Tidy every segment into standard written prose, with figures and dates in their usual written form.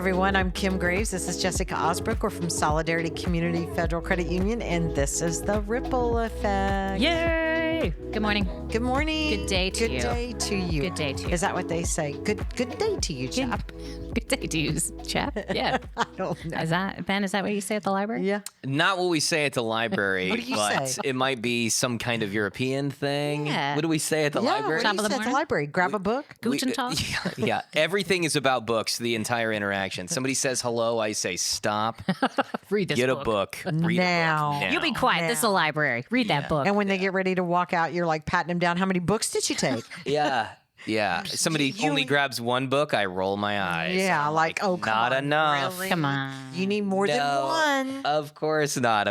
everyone. I'm Kim Graves. This is Jessica Ausbrook. We're from Solidarity Community Federal Credit Union, and this is the Ripple Effect. Yay! Good morning. Good morning. Good day to you. Good day to you. Good day to you. Is that what they say? Good day to you, chap. Good day to you, chap. Yeah. I don't know. Is that what you say at the library? Yeah. Not what we say at the library, What do you but say? it might be some kind of European thing. Yeah. What do we say at the library? What do you say at the library? Grab a book? Guten Tag. Yeah, everything is about books, the entire interaction. Somebody says hello, I say stop, Read this get book. a book, read Now. a book now. You be quiet. This is a library. Read that book. And when they get ready to walk out, you're like patting them down. How many books did you take? Yeah. Somebody only grabs one book, I roll my eyes. Yeah, I'm like, oh, come not on, enough. really? Come on. You need more than one. Of course not.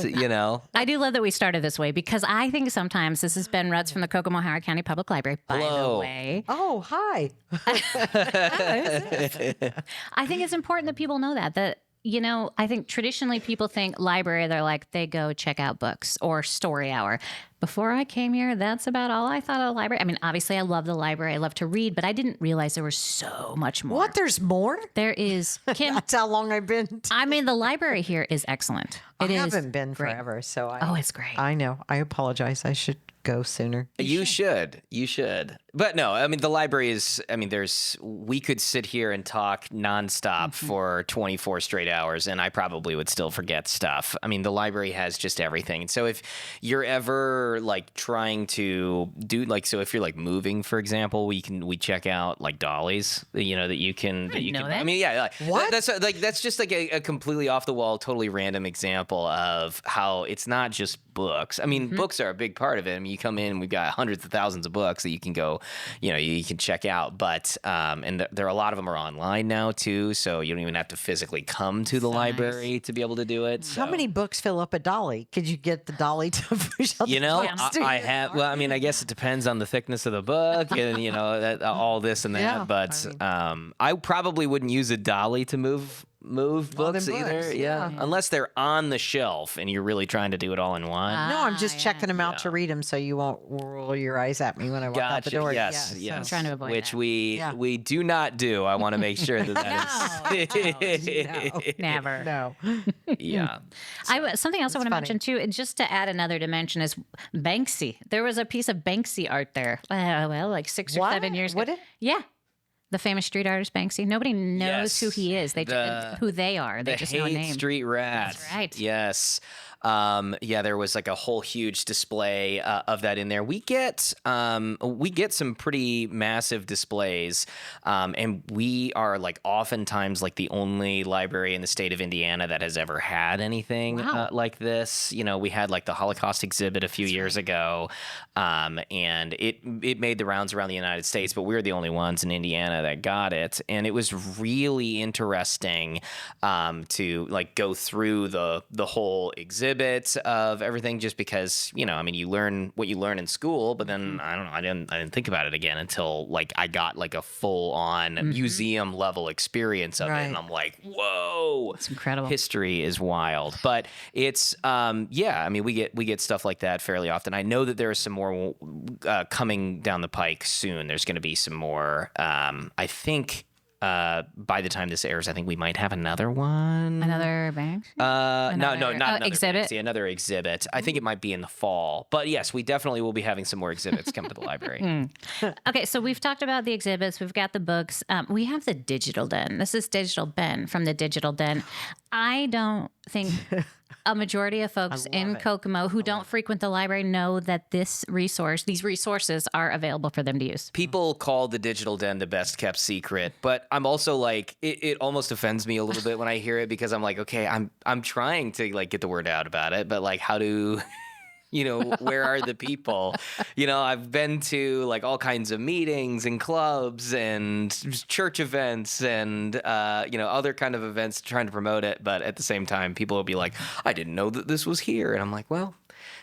You know. I do love that we started this way because I think sometimes this is Ben Rutz from the Kokomo Howard County Public Library, by Hello. the way. Oh, hi. I think it's important that people know that, you know, I think traditionally people think library, they're like, they go check out books or story hour. Before I came here, that's about all I thought of a library. I mean, obviously I love the library. I love to read, but I didn't realize there was so much more. What? There's more? There is. Kim, That's how long I've been. I mean, the library here is excellent. I It is haven't been great. forever, so Oh, it's great. I know. I apologize. I should go sooner. You should. But no, I mean, the library is, we could sit here and talk nonstop for 24 straight hours, and I probably would still forget stuff. I mean, the library has just everything. And so if you're ever like trying to do so if you're like moving, for example, we check out like dollies, that you can. I mean, yeah. What? That's just like a completely off the wall, totally random example of how it's not just books. I mean, books are a big part of it. I mean, you come in, we've got hundreds of thousands of books that you can go, you can check out. But and there are a lot of them are online now too, so you don't even have to physically come to the library to be able to do it. So. How many books fill up a dolly? Could you get the dolly to push out the books? I have. Well, I mean, I guess it depends on the thickness of the book, and all this and that. Yeah, But I probably wouldn't use a dolly to move books them either. books, Yeah, unless they're on the shelf and you're really trying to do it all in one. No, I'm just checking them out to read them, so you won't roll your eyes at me when I walk out the Gotcha. door. Yes. I'm trying to avoid Which that. we do not do. I want to make sure that is. Never. No. Yeah. Something else I want to funny. mention too, and just to add another dimension, is Banksy. There was a piece of Banksy art there. Like 6 or What? 7 years ago. What? Yeah. The famous street artist Banksy. Nobody knows Yes. who he is. Who they are. They The just know a Haight name. Street Rat. That's right. Yes. There was like a whole huge display of that in there. We get some pretty massive displays, and we are like oftentimes like the only library in the state of Indiana that has ever had anything like this. We had like the Holocaust exhibit a few years ago, and it made the rounds around the United States, but we were the only ones in Indiana that got it, and it was really interesting to like go through the whole exhibit of everything, just because you learn what you learn in school, but then I didn't think about it again until like I got like a full on museum level experience of it, and I'm like, whoa, It's incredible. History is wild. But it's we get stuff like that fairly often. I know that there is some more coming down the pike soon. There's going to be some more. I think by the time this airs, I think we might have another one. Another Banksy? No, not another exhibit? Banksy, another exhibit. I think it might be in the fall. But yes, we definitely will be having some more exhibits come to the library. Okay, so we've talked about the exhibits. We've got the books. We have the Digital Den. This is Digital Ben from the Digital Den. I don't think a majority of folks in Kokomo who don't frequent the library know that these resources are available for them to use. People call the Digital Den the best kept secret, but I'm also like, it almost offends me a little bit when I hear it, because I'm like, okay, I'm trying to like get the word out about it, but like, how do where are the people? I've been to like all kinds of meetings and clubs and church events and other kind of events trying to promote it, but at the same time people will be like, I didn't know that this was here, and I'm like, well,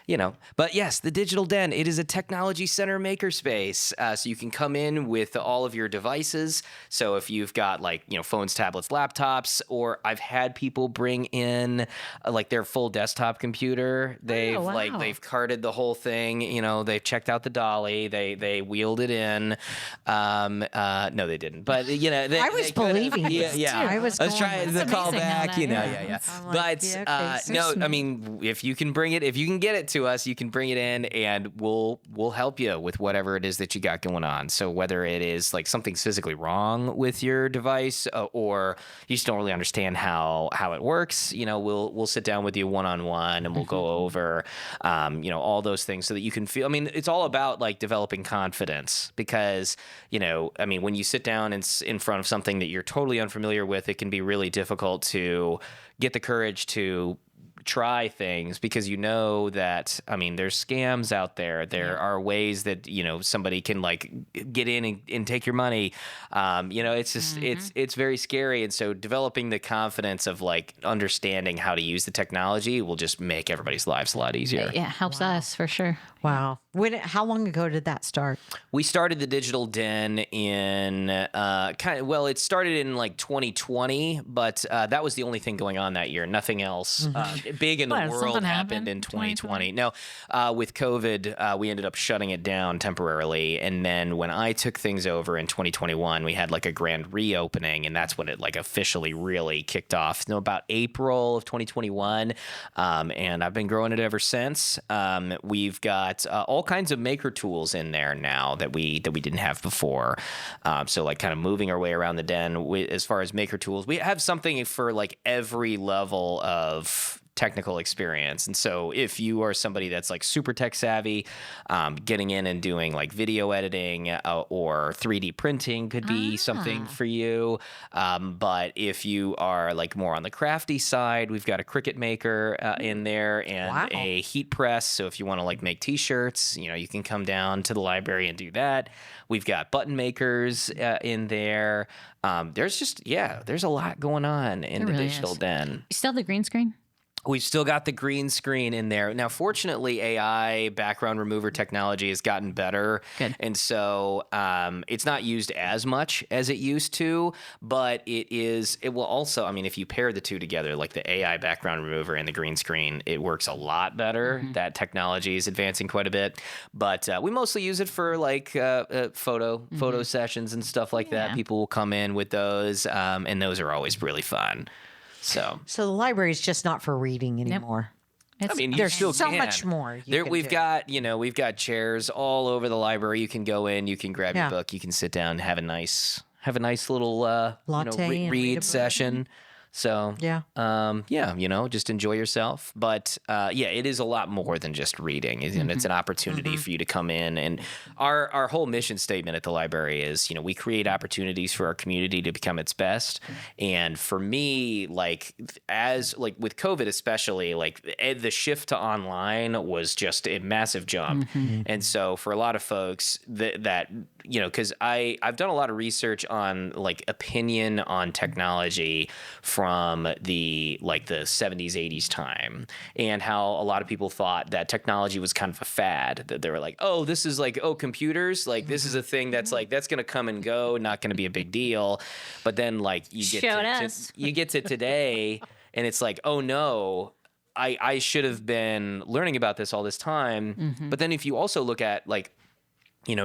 But yes, the Digital Den, it is a technology center makerspace. So you can come in with all of your devices. So if you've got like, phones, tablets, laptops, or I've had people bring in like their full desktop computer. They've carted the whole thing, they've checked out the dolly, they wheeled it in. No, they didn't. But I was believing yeah, this, yeah. too. I was trying to call amazing how back, that- yeah. I'm like, But yeah, okay, so no, smooth. I mean, if you can get it to us, you can bring it in, and we'll help you with whatever it is that you got going on. So whether it is like something's physically wrong with your device, or you just don't really understand how it works, we'll sit down with you one-on-one, and we'll go over, all those things so that you can feel. I mean, it's all about like developing confidence because, when you sit down in front of something that you're totally unfamiliar with, it can be really difficult to get the courage to try things because that there's scams out there. There are ways that somebody can like get in and take your money. It's just it's very scary, and so developing the confidence of like understanding how to use the technology will just make everybody's lives a lot easier. Yeah, helps us for sure. Wow. How long ago did that start? We started the Digital Den in it started in like 2020, but that was the only thing going on that year. Nothing else big in the world something happened in 2020. No, with COVID, we ended up shutting it down temporarily. And then when I took things over in 2021, we had like a grand reopening, and that's when it like officially really kicked off. About April of 2021, and I've been growing it ever since. We've got all kinds of maker tools in there now that we didn't have before. So like kind of moving our way around the den as far as maker tools, we have something for like every level of technical experience. And so if you are somebody that's like super tech savvy, getting in and doing like video editing or 3D printing could be something for you. But if you are like more on the crafty side, we've got a Cricut maker in there and a heat press. So if you want to like make t-shirts, you can come down to the library and do that. We've got button makers in there. There's a lot going on in the really Digital is. Den. Still the green screen? We've still got the green screen in there. Now, fortunately, AI background remover technology has gotten better. Good. And so it's not used as much as it used to, but it will also, if you pair the two together, like the AI background remover and the green screen, it works a lot better. That technology is advancing quite a bit. But we mostly use it for like photo sessions and stuff like that. People will come in with those, and those are always really fun. So the library is just not for reading anymore. you There's still so can. much more. We've got chairs all over the library. You can go in, you can grab your book, you can sit down, have a nice little Latte and read a read book. session. So just enjoy yourself. But it is a lot more than just reading. And it's an opportunity for you to come in. And our whole mission statement at the library is, we create opportunities for our community to become its best. And for me, with COVID especially, the shift to online was just a massive jump. And so for a lot of folks that because I've done a lot of research on opinion on technology from the 70s, 80s time, and how a lot of people thought that technology was kind of a fad, that they were like, oh, this is computers, this is a thing that's that's going to come and go, not going to be a big deal. But then you get to today and it's like, oh no, I should have been learning about this all this time. But then if you also look at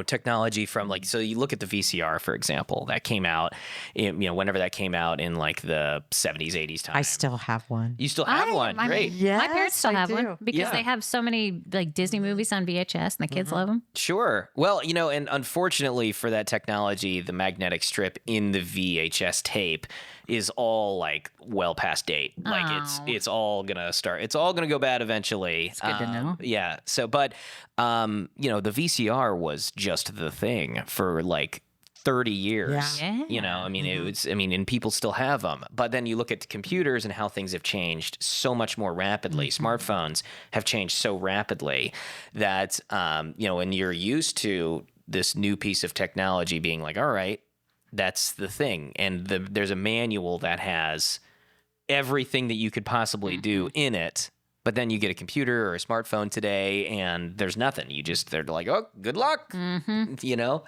technology from so you look at the VCR, for example, that came out, whenever that came out in the 70s, 80s time. I still have one. You still have one? Great. My parents still I have do. one because they have so many Disney movies on VHS and the kids love them. Sure. Well, and unfortunately for that technology, the magnetic strip in the VHS tape is all well past date. It's all gonna go bad eventually. It's good to know. Yeah. So, but the VCR was just the thing for 30 years. Yeah. It was, and people still have them. But then you look at the computers and how things have changed so much more rapidly. Smartphones have changed so rapidly that, when you're used to this new piece of technology being all right, that's the thing. And there's a manual that has everything that you could possibly do in it. But then you get a computer or a smartphone today, and there's nothing. They're like, oh, good luck, you know?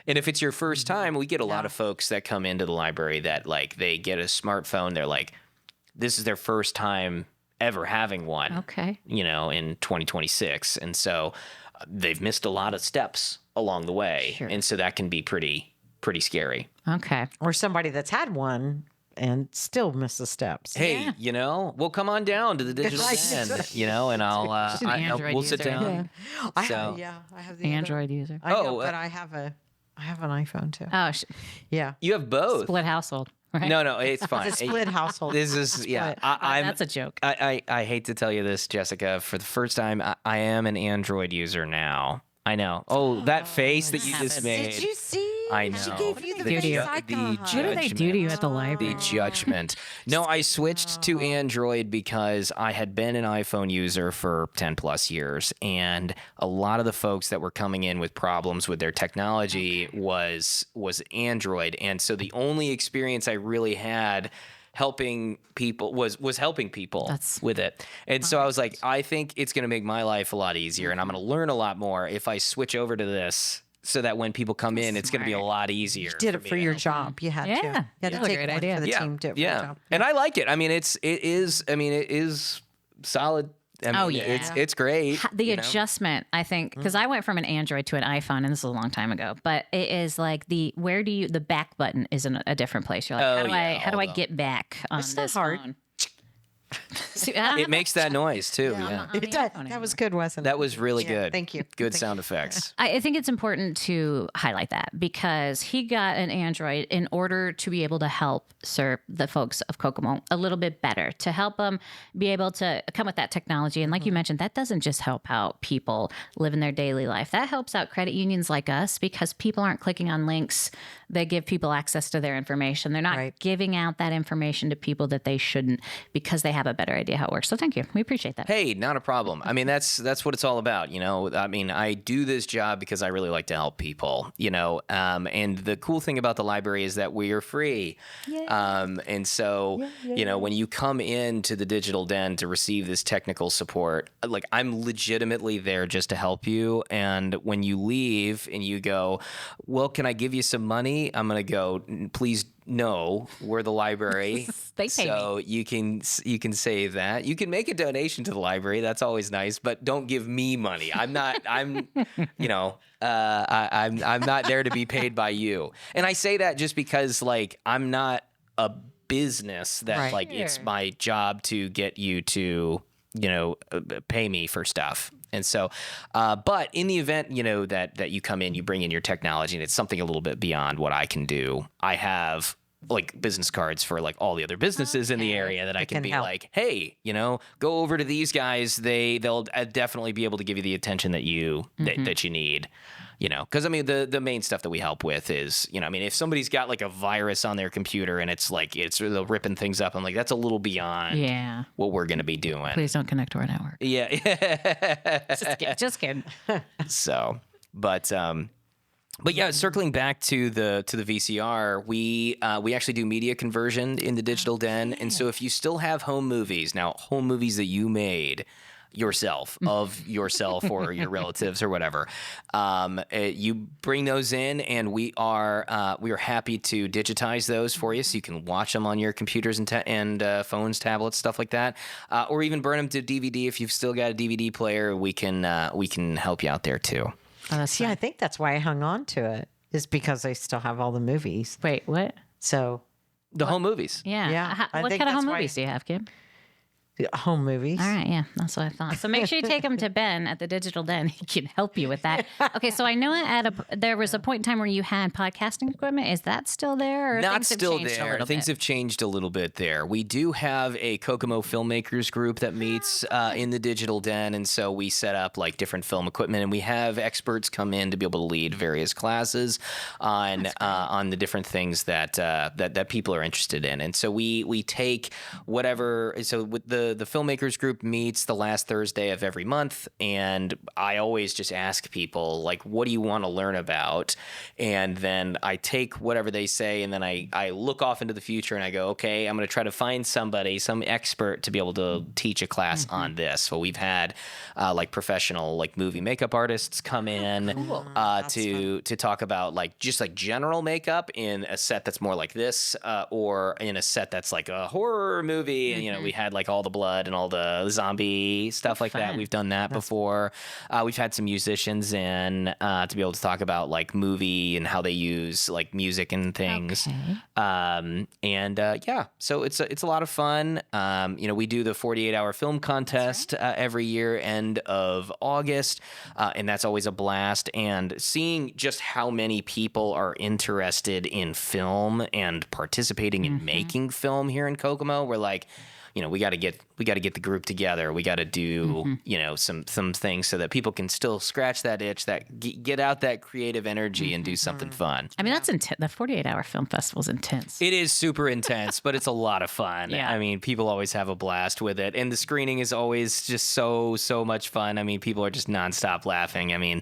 And if it's your first time, we get a lot of folks that come into the library that, like, they get a smartphone. They're like, this is their first time ever having one, Okay. you know, in 2026. And so they've missed a lot of steps along the way. Sure. And so that can be pretty scary. Okay. Or somebody that's had one and still misses steps. Hey, you know, we'll come on down to the digital Right. end, you know, and She's an Android we'll sit user. down. I So- have the Android user. I know, Oh, but I have an iPhone too. Oh, Yeah. You have both. split household. Right? No, it's fine. It's a split household. This is, yeah, Split. I'm, That's a joke. I hate to tell you this, Jessica. For the first time, I am an Android user now. I know. Oh, that face that you just happens. made. Did you see? I She know. gave you the They do face to icon. What do they do to you at the library? The judgment. No, I switched to Android because I had been an iPhone user for 10 plus years. And a lot of the folks that were coming in with problems with their technology was Android. And so the only experience I really had helping people was helping people with it. And so I was like, I think it's going to make my life a lot easier, and I'm going to learn a lot more if I switch over to this, so that when people come in, it's going to be a lot easier. You did it me for to your help. job. You had to. Yeah. You had That's to a take great one idea. for the team. Do it for your job. And I like it. I mean, it is solid. I mean, Oh, yeah. it's great. The you know? adjustment, I think, because I went from an Android to an iPhone, and this is a long time ago. But it is like the back button is in a different place. You're like, Oh, how do yeah, I hold on. get back on It's not this hard. phone? See, I don't It have makes that noise too. Yeah, on the iPhone That anymore. was good, wasn't it? that was really Yeah, good. thank you. Good Thank sound effects. I think it's important to highlight that because he got an Android in order to be able to help serve the folks of Kokomo a little bit better, to help them be able to come with that technology. And like you mentioned, that doesn't just help out people living their daily life. That helps out credit unions like us because people aren't clicking on links that give people access to their information. They're not Right. giving out that information to people that they shouldn't because they have a better idea how it works. So thank you. We appreciate that. Hey, not a problem. I mean, that's what it's all about, you know. I mean, I do this job because I really like to help people, you know. And the cool thing about the library is that we are free. And so, you know, when you come into the Digital Den to receive this technical support, like I'm legitimately there just to help you. And when you leave and you go, well, can I give you some money? I'm going to go, please. No, we're the library. They pay so you can save that. You can make a donation to the library. That's always nice, but don't give me money. I'm not I'm not there to be paid by you. And I say that just because like I'm not a business that Right. like it's my job to get you to, you know, pay me for stuff. And so, but in the event, you know, that you come in, you bring in your technology and it's something a little bit beyond what I can do. I have like business cards for like all the other businesses in the area that I can can be help. like, hey, you know, go over to these guys. They'll definitely be able to give you the attention that you that you need. You know, because I mean, the main stuff that we help with is, you know, I mean, if somebody's got like a virus on their computer and it's like they're ripping things up, I'm like, that's a little beyond Yeah. what we're gonna be doing. Please don't connect to our network. Yeah. Just kidding. So, but yeah, circling back to the VCR, we actually do media conversion in the Digital Den, and so if you still have home movies that you made yourself or your relatives or whatever, you bring those in, and we are happy to digitize those for you, so you can watch them on your computers and phones, tablets, stuff like that, or even burn them to DVD if you've still got a DVD player. We can help you out there too. Oh, that's See, I think that's why I hung on to it, is because I still have all the movies. Wait, what? So, The home movies. Yeah. Yeah, I What think kind of that's home why- movies do you have, Kim? home movies. All right, yeah, that's what I thought. So make sure you take them to Ben at the Digital Den. He can help you with that. Okay, so I know there was a point in time where you had podcasting equipment. Is that still there? Or Not things have still changed a there. little Things bit? have changed a little bit there. We do have a Kokomo filmmakers group that meets in the Digital Den, and so we set up like different film equipment, and we have experts come in to be able to lead various classes on the different things that people are interested in. And so we take whatever. So with the filmmakers group meets the last Thursday of every month, and I always just ask people, like, what do you want to learn about? And then I take whatever they say, and then I look off into the future and I go, okay, I'm going to try to find somebody, some expert to be able to teach a class on this. So we've had like professional like movie makeup artists come in to talk about like just like general makeup in a set that's more like this, or in a set that's like a horror movie. And, you know, we had like all the blood and all the zombie stuff like that. We've done that before. We've had some musicians in to be able to talk about like movie and how they use like music and things. Yeah, so it's a lot of fun. You know, we do the 48-hour film contest every year, end of August, and that's always a blast. And seeing just how many people are interested in film and participating in making film here in Kokomo, we're like, you know, we got to get the group together. We got to do, you know, some things so that people can still scratch that itch, that get out that creative energy and do something fun. I mean, that's intense. The 48-hour film festival is intense. It is super intense, but it's a lot of fun. Yeah. I mean, people always have a blast with it, and the screening is always just so much fun. I mean, people are just nonstop laughing. I mean,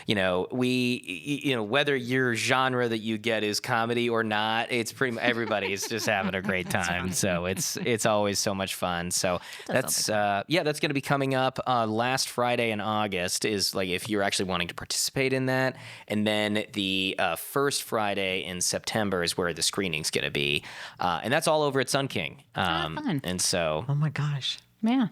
you know, whether your genre that you get is comedy or not, it's pretty much everybody's just having a great time. So it's always so much fun. So that's going to be coming up last Friday in August is like if you're actually wanting to participate in that, and then the first Friday in September is where the screening's going to be, and that's all over at Sun King. Fun. And so, Oh my gosh. Yeah.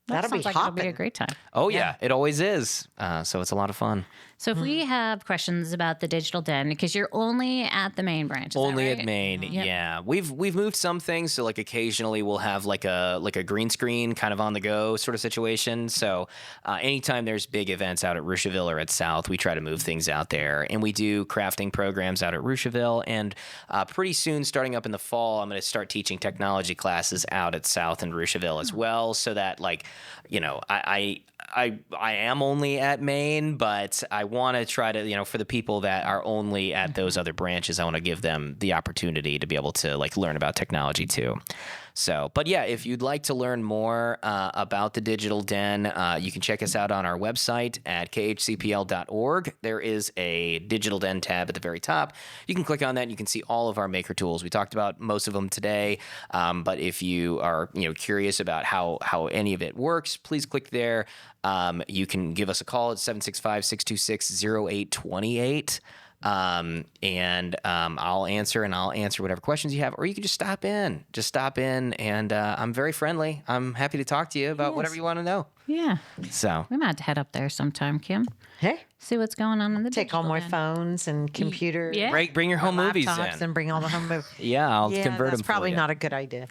That'll be sounds like it'll be a hopping. great time. oh yeah, it always is. So it's a lot of fun. So if we have questions about the Digital Den, because you're only at the main branch, is that Only right? at Maine, yeah. We've moved some things, so like occasionally we'll have like a green screen kind of on the go sort of situation. So anytime there's big events out at Rucheville or at South, we try to move things out there, and we do crafting programs out at Rucheville. And pretty soon, starting up in the fall, I'm going to start teaching technology classes out at South and Rucheville as well, so that like, you know, I am only at Maine, but I want to try to, you know, for the people that are only at those other branches, I want to give them the opportunity to be able to like learn about technology too. So, but yeah, if you'd like to learn more about the Digital Den, you can check us out on our website at khcpl.org. There is a Digital Den tab at the very top. You can click on that and you can see all of our maker tools. We talked about most of them today, but if you are, you know, curious about how any of it works, please click there. You can give us a call at 765-626-0828. I'll answer whatever questions you have, or you can just stop in, and I'm very friendly. I'm happy to talk to you about whatever you want to know. Yeah. So We might have to head up there sometime, Kim. Hey, See what's going on in the take all Digital my Den. phones and computer. Yeah. bring your home movies laptops in. and bring all the home movies. Yeah, I'll convert that's them probably for you. not a good idea.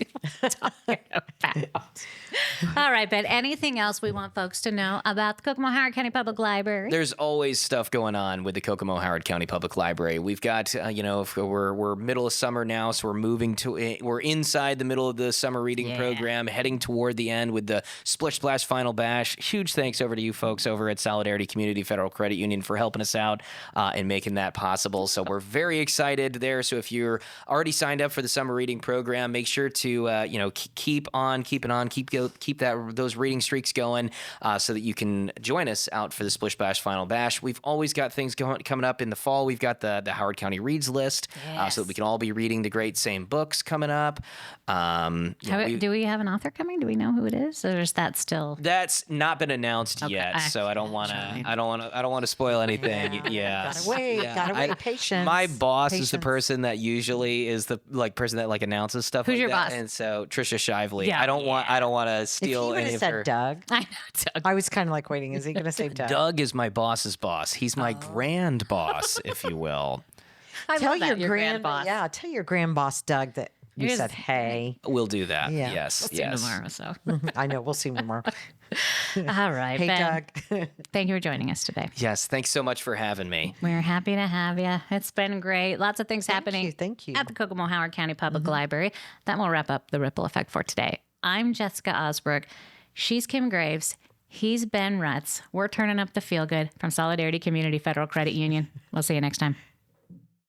All right, Ben. Anything else we want folks to know about the Kokomo Howard County Public Library? There's always stuff going on with the Kokomo Howard County Public Library. We've got, if we're middle of summer now, so we're inside the middle of the summer reading program, heading toward the end with the Splish Splash Final Bash. Huge thanks over to you folks over at Solidarity Community Federal Credit Union for helping us out and making that possible. So we're very excited there. So if you're already signed up for the summer reading program, make sure to keep those reading streaks going so that you can join us out for the Splish Splash Final Bash. We've always got things coming up in the fall. We've got the Howard County Reads list so that we can all be reading the great same books coming up. Do we have an author coming? Do we know who it is, or is that still? That's not been announced yet, so I don't want to spoil anything. Yeah, Gotta wait, patient. My boss is the person that usually is the person that announces stuff. Who's like your that. boss? And so Trisha Shively. Yeah. I don't want to If he steal would any have of said her. Doug, I know. Doug. I was kind of like waiting. Is he going to say Doug? Doug is my boss's boss. He's my grand boss, if you will. I Tell love that, your grand boss. Yeah, tell your grand boss Doug that you Here's- said hey. We'll do that. Yeah. Yes. See you yes. tomorrow. So, I know. We'll see him tomorrow. all right, Hey, Ben. Doug. Thank you for joining us today. Yes. Thanks so much for having me. We're happy to have you. It's been great. Lots of things happening. Thank you. At the Kokomo Howard County Public Library. That will wrap up the Ripple Effect for today. I'm Jessica Ausbrook. She's Kim Graves. He's Ben Rutz. We're turning up the feel good from Solidarity Community Federal Credit Union. We'll see you next time.